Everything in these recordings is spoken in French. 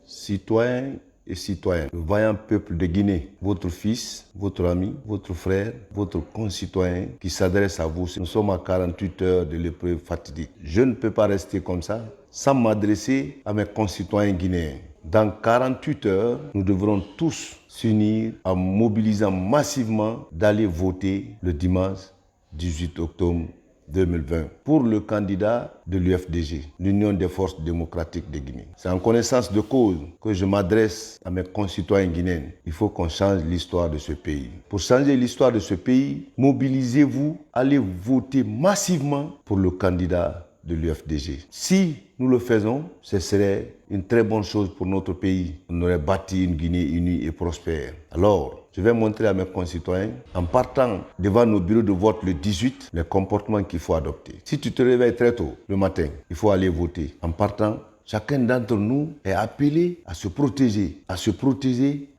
Citoyens et citoyennes, le vaillant peuple de Guinée, votre fils, votre ami, votre frère, votre concitoyen qui s'adresse à vous. Nous sommes à 48 heures de l'épreuve fatidique. Je ne peux pas rester comme ça sans m'adresser à mes concitoyens guinéens. Dans 48 heures, nous devrons tous s'unir en mobilisant massivement d'aller voter le dimanche 18 octobre 2020 pour le candidat de l'UFDG, l'Union des forces démocratiques de Guinée. C'est en connaissance de cause que je m'adresse à mes concitoyens guinéens. Il faut qu'on change l'histoire de ce pays. Pour changer l'histoire de ce pays, mobilisez-vous, allez voter massivement pour le candidat de l'UFDG. Si nous le faisons, ce serait une très bonne chose pour notre pays. On aurait bâti une Guinée unie et prospère. Alors, je vais montrer à mes concitoyens, en partant devant nos bureaux de vote le 18, les comportements qu'il faut adopter. Si tu te réveilles très tôt le matin, il faut aller voter. En partant, chacun d'entre nous est appelé à se protéger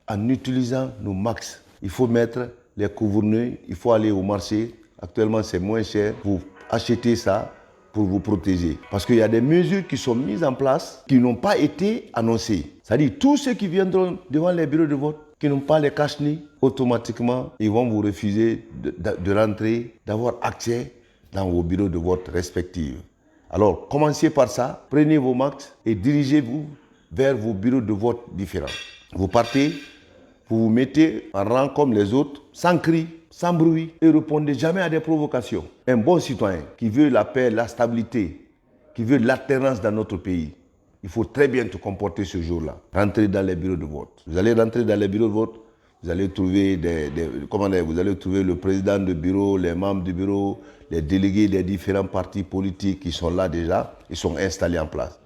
en utilisant nos masques. Il faut mettre les couvre-nez, il faut aller au marché. Actuellement, c'est moins cher pour acheter ça pour vous protéger. Parce qu'il y a des mesures qui sont mises en place qui n'ont pas été annoncées. C'est-à-dire, tous ceux qui viendront devant les bureaux de vote, qui n'ont pas les cache-nez, automatiquement, ils vont vous refuser de rentrer, d'avoir accès dans vos bureaux de vote respectifs. Alors, commencez par ça, prenez vos masques et dirigez-vous vers vos bureaux de vote différents. Vous partez, vous vous mettez en rang comme les autres, sans cri, sans bruit, et répondez jamais à des provocations. Un bon citoyen qui veut la paix, la stabilité, qui veut l'alternance dans notre pays, il faut très bien te comporter ce jour-là. Rentrez dans les bureaux de vote. Vous allez rentrer dans les bureaux de vote, vous allez trouver vous allez trouver le président du bureau, les membres du bureau, les délégués des différents partis politiques qui sont là déjà, ils sont installés en place.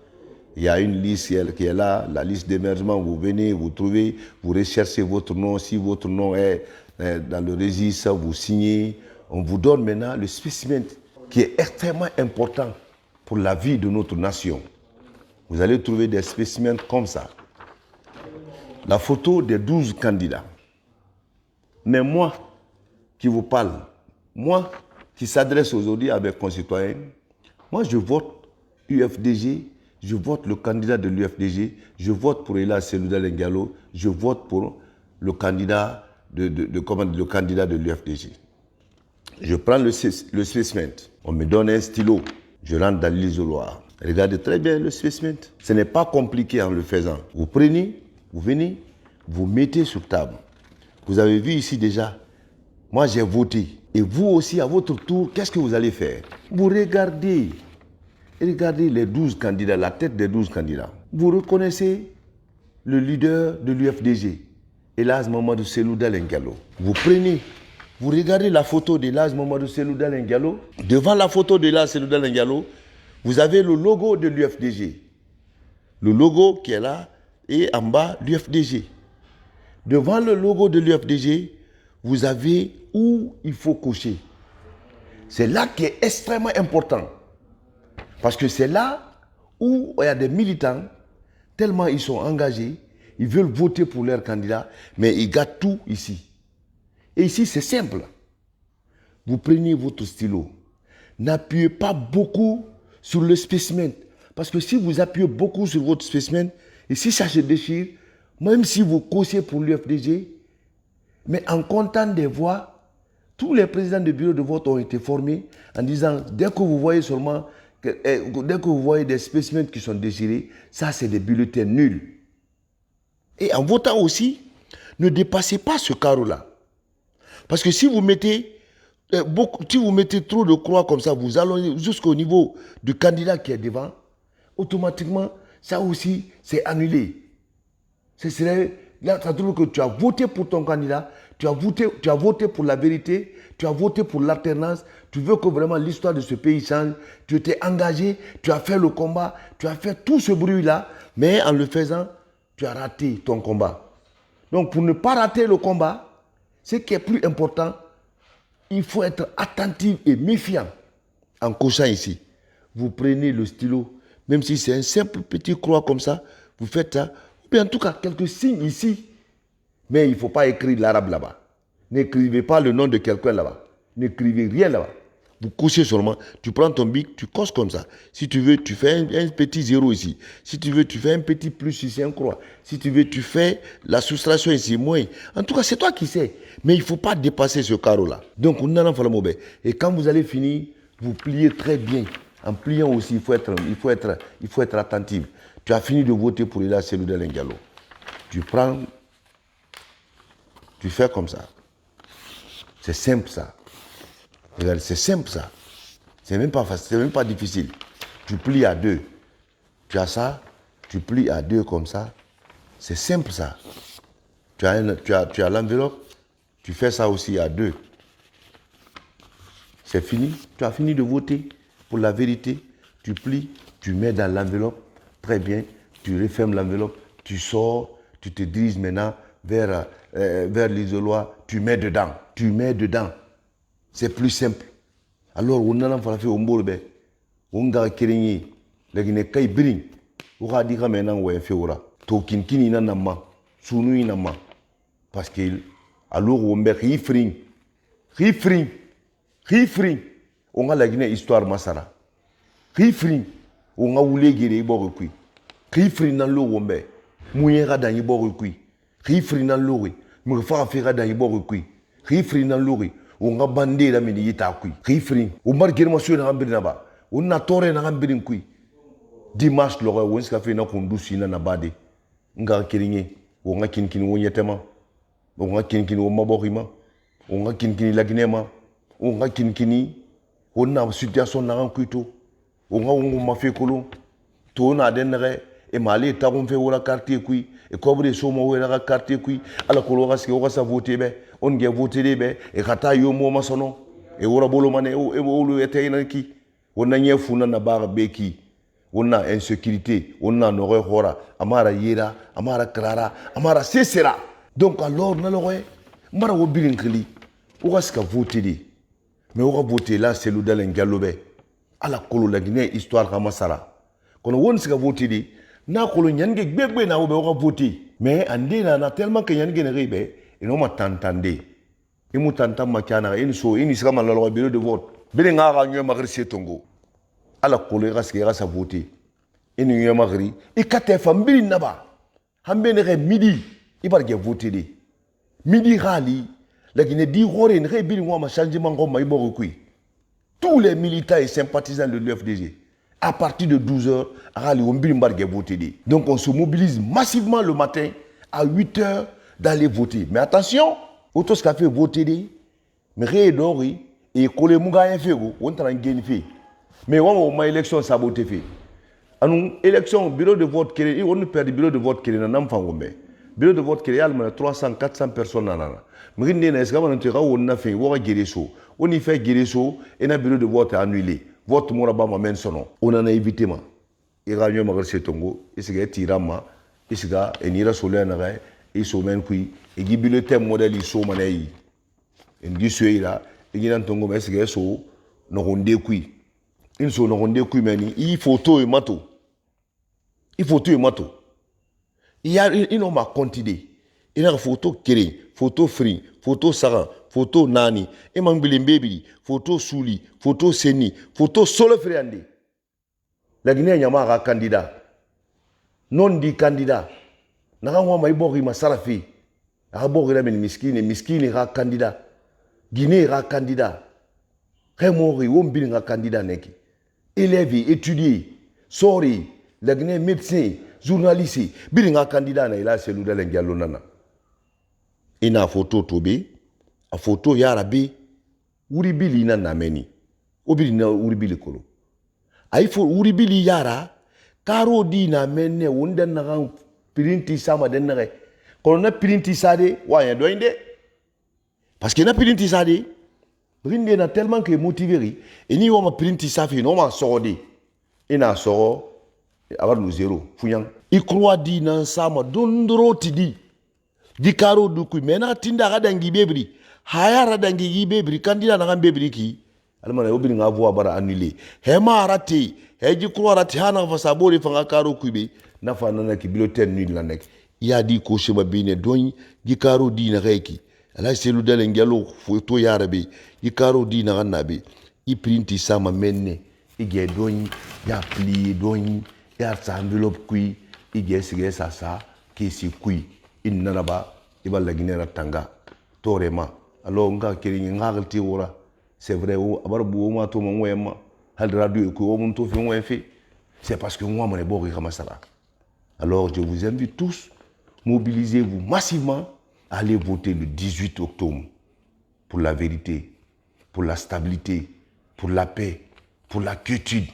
Il y a une liste qui est là, la liste d'émergement, vous venez, vous trouvez, vous recherchez votre nom. Si votre nom est dans le registre, vous signez. On vous donne maintenant le spécimen qui est extrêmement important pour la vie de notre nation. Vous allez trouver des spécimens comme ça. La photo des 12 candidats. Mais moi qui vous parle, moi qui s'adresse aujourd'hui à mes concitoyens, moi je vote UFDG, je vote le candidat de l'UFDG, je vote pour Ella Selouda Lengalo, je vote pour le candidat le candidat de l'UFDG. Je prends le spécimen, on me donne un stylo, je rentre dans l'isoloir. Regardez très bien le spécimen. Ce n'est pas compliqué en le faisant. Vous prenez, vous venez, vous mettez sur table. Vous avez vu ici déjà, moi j'ai voté. Et vous aussi, à votre tour, qu'est-ce que vous allez faire? Vous regardez les 12 candidats, la tête des 12 candidats. Vous reconnaissez le leader de l'UFDG, Elhadji Mamadou Selouda Lengalo. Vous prenez, vous regardez la photo d'Elhadji Mamadou Selouda Lengalo. Devant la photo d'Elhadji Selouda Lengalo, vous avez le logo de l'UFDG. Le logo qui est là et en bas, l'UFDG. Devant le logo de l'UFDG, vous avez où il faut cocher. C'est là qui est extrêmement important. Parce que c'est là où il y a des militants, tellement ils sont engagés, ils veulent voter pour leur candidat, mais ils gâtent tout ici. Et ici, c'est simple. Vous prenez votre stylo. N'appuyez pas beaucoup sur le spécimen. Parce que si vous appuyez beaucoup sur votre spécimen, et si ça se déchire, même si vous cochez pour l'UFDG, mais en comptant des voix, tous les présidents de bureau de vote ont été formés en disant, dès que vous voyez des spécimens qui sont déchirés, ça c'est des bulletins nuls. Et en votant aussi, ne dépassez pas ce carreau-là. Parce que si vous mettez trop de croix comme ça, vous allongez jusqu'au niveau du candidat qui est devant, automatiquement, ça aussi, c'est annulé. Ce serait, là, ça trouve que tu as voté pour ton candidat, tu as voté pour la vérité, tu as voté pour l'alternance, tu veux que vraiment l'histoire de ce pays change, tu étais engagé, tu as fait le combat, tu as fait tout ce bruit-là, mais en le faisant, tu as raté ton combat. Donc, pour ne pas rater le combat, ce qui est plus important, il faut être attentif et méfiant en cochant ici. Vous prenez le stylo, même si c'est un simple petit croix comme ça, vous faites ça, ou bien en tout cas quelques signes ici, mais il ne faut pas écrire l'arabe là-bas. N'écrivez pas le nom de quelqu'un là-bas. N'écrivez rien là-bas. Vous couchez seulement, tu prends ton bic, tu cosses comme ça. Si tu veux, tu fais un petit zéro ici. Si tu veux, tu fais un petit plus ici, un croix. Si tu veux, tu fais la soustraction ici, moins. En tout cas, c'est toi qui sais. Mais il ne faut pas dépasser ce carreau-là. Donc, on a un et quand vous allez finir, vous pliez très bien. En pliant aussi, il faut être attentif. Tu as fini de voter pour Ila Selouda Lengalo. Tu prends, tu fais comme ça. C'est simple ça. Regardez, c'est simple ça. C'est même pas facile, c'est même pas difficile. Tu plies à deux. Tu as ça, tu plies à deux comme ça. C'est simple ça. Tu as l'enveloppe, tu fais ça aussi à deux. C'est fini. Tu as fini de voter pour la vérité. Tu plies, tu mets dans l'enveloppe. Très bien. Tu refermes l'enveloppe. Tu sors. Tu te diriges maintenant vers l'isoloir. Tu mets dedans. Tu mets dedans. C'est plus simple. Alors, on a fait un bolbe. On a créé. Les kai bring. On a dit que maintenant on fait ora. Tokin kini na nama. Sunu nama. Parce que alors on met rifring. On a la Guinée histoire masara. Rifring. On a oulé guéré borokui. Rifring dans l'eau on met. Mouyera dans y borokui. Rifring dans l'eau. Moufa fera dans y borokui. Rifring dans l'eau. On a bandé la mini yitakui. Rifring. On marque ma sur la rambinaba. On a toré na rambirin kui. Dimanche l'heure où on s'est fait na kondusi na nabade. On a kiringé. On a kinkin on yetema. On a kinkin on maborima. On a kinkin la Guinée. On a kinkini, on a une situation dans un couteau, on a fait colon, tout a dénéré, et malé, t'as on fait au quartier qui, et comme les sommes au quartier qui, à la coloration, on va voter, on a voté, et kata yo mo masono, et on a bolomane, et on a été qui, on a n'y a funa na barre beki, on a insécurité, on a horreur hora, amara yera, amara clara, amara cessera. Donc alors, on a l'oreille, mara obilinkli, on va se voter. Mais on va voter là, c'est le Dalen Galobé. À la colo la Guinée, histoire Ramasara. Quand on va voter, na colo nyange bébé na on va voter. Mais andé na tellement que nyange ne ribe, et non ma t'entendez. Et mou t'entend ma kiana, et il sera mal au bureau de vote. Bélinga a eu magri tongo. À la colo, il reste à voter. Et nous y a magri. Et quand t'es femme, bilin naba. Hambénere midi, il va voter. Midi rali. La Guinée dit changement tous les militants et sympathisants de l'UFDG, à partir de 12h, donc on se mobilise massivement le matin à 8h d'aller voter. Mais attention, autant ce qu'a fait voter, mais rédori et collé Mougaïen fait, on t'a gagné fait. Mais on a élection saboté fait. Alors, élection, bureau de vote, on ne perd le bureau de vote qui est un enfant. Bureau de vote qui est 300, 400 personnes. Mrinde na escama n'entera on a fait wora guéresso. On y fait guéresso et na bureau de vote annulé. Vote moraba ma men sono. On en a évité ma. Et ranyo ma garse tongo. Et c'est tirama. Et c'est gars enira solé na gai. Et somen kui. Et gi bulletin modèle iso manei. Et gi sué là. Et gi nan tongo mais c'est gars so no ronde kui. Il so no ronde kui mani. Il photo et mato. Il photo et mato. Il y a une ma quantité. Il y a une photo kéré. Photo free, photo Sarah, photo Nani, Emangbilimbebi, photo Souli, photo Seni, photo Solo Friandi. La Guinée n'y a pas de candidat. Non dit candidat. N'a pas de Masarafi. N'a pas de miskine ira candidat. Guinée ira candidat. Remori, Wombin ira candidat. Élève, étudier, sorry, la Guinée médecin, journaliste, Bilinga candidat, là c'est l'Oudal Ngalonana. Ina photo tobe, a photo yarabe, uribili na nameni. Obili na uribili kolo. Aifo uribili yara, karo di na mene, wunda na pirinti sama denere. Kono na pirinti sade, wanya doinde. Parce que na pirinti sade, brinde na tellement que motivé, et ni wama pirinti safi, non ma sorode. Ina soro, avoir le zéro, fouyan. Il croit di na sama, dondro ti di. Di karo du kui mena tinda radangi bebri haya radangi bebri kandida na bebri ki almana obiri nga voa bara annulé hema arati heji ko arati hana fa sabori fa nga karo kui be na fa nana ki biloten nul la nek ya di ko sheba bine doñ di karo di na reki ala selu dalen ngelo foto yarabe di karo di na nabe il print ça ma menne, il y a don, il y a plié don, il y a sa enveloppe qui, il y a ça, qui est qui, il n'a pas, il va la Guinée tanga, torema. Alors on a qui est ora, c'est vrai, abar bouma to mon wema, hal radio ko mon to fait, c'est parce que moi mon est bon comme ça. Alors je vous invite tous, mobilisez-vous massivement, allez voter le 18 octobre pour la vérité, pour la stabilité, pour la paix, pour la quiétude,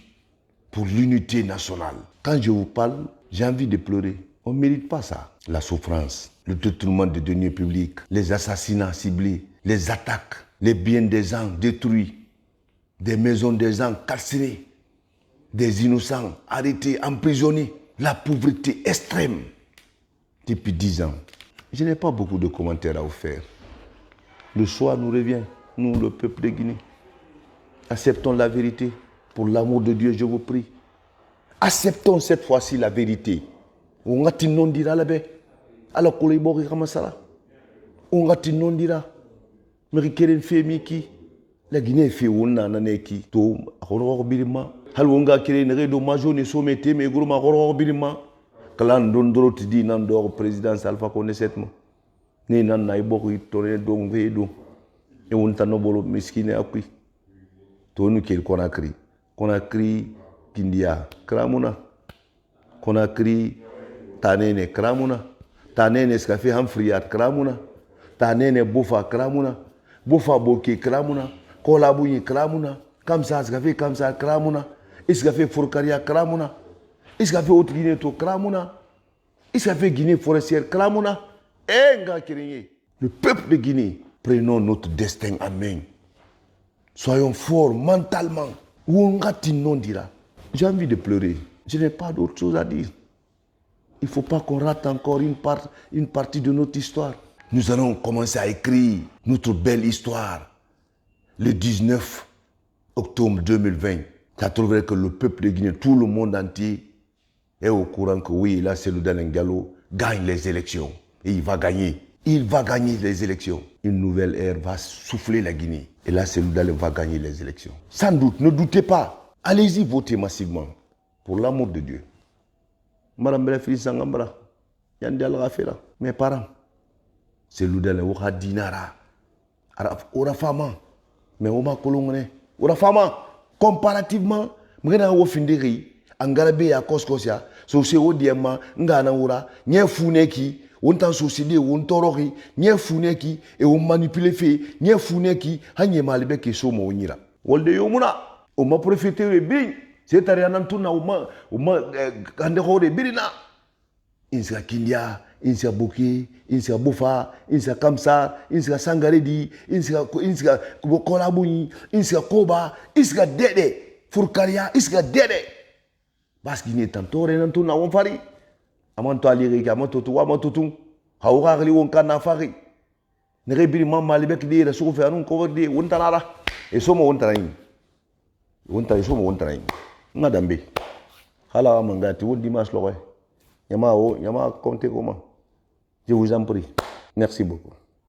pour l'unité nationale. Quand je vous parle, j'ai envie de pleurer. On ne mérite pas ça. La souffrance, le détournement des deniers publics, les assassinats ciblés, les attaques, les biens des gens détruits, des maisons des gens calcinées, des innocents arrêtés, emprisonnés, la pauvreté extrême depuis 10 ans. Je n'ai pas beaucoup de commentaires à vous faire. Le choix nous revient, nous, le peuple de Guinée. Acceptons la vérité. Pour l'amour de Dieu, je vous prie. Acceptons cette fois-ci la vérité. On a dit non dira là-bas. Alors qu'on est bon, on a dit non dira. Mais qui fait Miki? La Guinée fait on a naneki. To akoro birima. Halwonga kire ne redo majo ne somete me guru ma akoro birima. Kala ndondoro tidi nan do président Alpha Condé setmo. Ni nan na iboko itore do mvedo. E on tanobolo miskine akui. To nu kel Conakry. Conakry Kindia Kramuna. Conakry Tanene Kramuna. Tanene skafi Hamfriat Kramuna. Tanene Bofa Kramuna. Bofa Boke Kramuna. Kolabuyi Kramuna. Kamsa skafi Kamsa Kramuna. Iskafi Furkaria Kramuna. Iskafi Haute Guinée to Kramuna. Iskafi Guinée forestière Kramuna. Enga Kirinye. Le peuple de Guinée, prenons notre destin en main. Soyons forts mentalement. J'ai envie de pleurer. Je n'ai pas d'autre chose à dire. Il ne faut pas qu'on rate encore une partie de notre histoire. Nous allons commencer à écrire notre belle histoire. Le 19 octobre 2020, ça trouverait que le peuple de Guinée, tout le monde entier, est au courant que oui, là, c'est le Dalen Gallo, gagne les élections. Et il va gagner. Il va gagner les élections. Une nouvelle ère va souffler la Guinée. Et là, c'est Dalen va gagner les élections. Sans doute, ne doutez pas. Allez-y voter massivement. Pour l'amour de Dieu. Madame Belefili Sangambra, Yandi Al-Rafela, mes parents, c'est l'Oudale Ouha Dinara, Orafama, mais Oma Kolongone, Orafama, comparativement, Mrena Wofindiri, Angarabe à Koskosia, Sosé Odiema, Ngana Ora, Nye Funeki, on t'en société, on torori, Nye Funeki, et on manipule fait, Nye Funeki, Hanye Malibek et Somo Onira. Wolde Yomuna, on m'a profité de bien. C'est ariana tuna uma ande hore birina insa kindia insa boki insa bufa insa kamsa insa sangaredi insa kolabuni insa koba insa dede furkaria insa dede parce qu'il est tantore nan tuna on fari amanto alire ki amanto to amanto tu hawra ri won kana fari ne rebiri mamma libek di rasul fe anun ko di won tanara e somo won tanayi won tay somo won tanayi Madame, hala mangati ou dimanche l'oreille. Yama comptez comment. Je vous en prie. Merci beaucoup.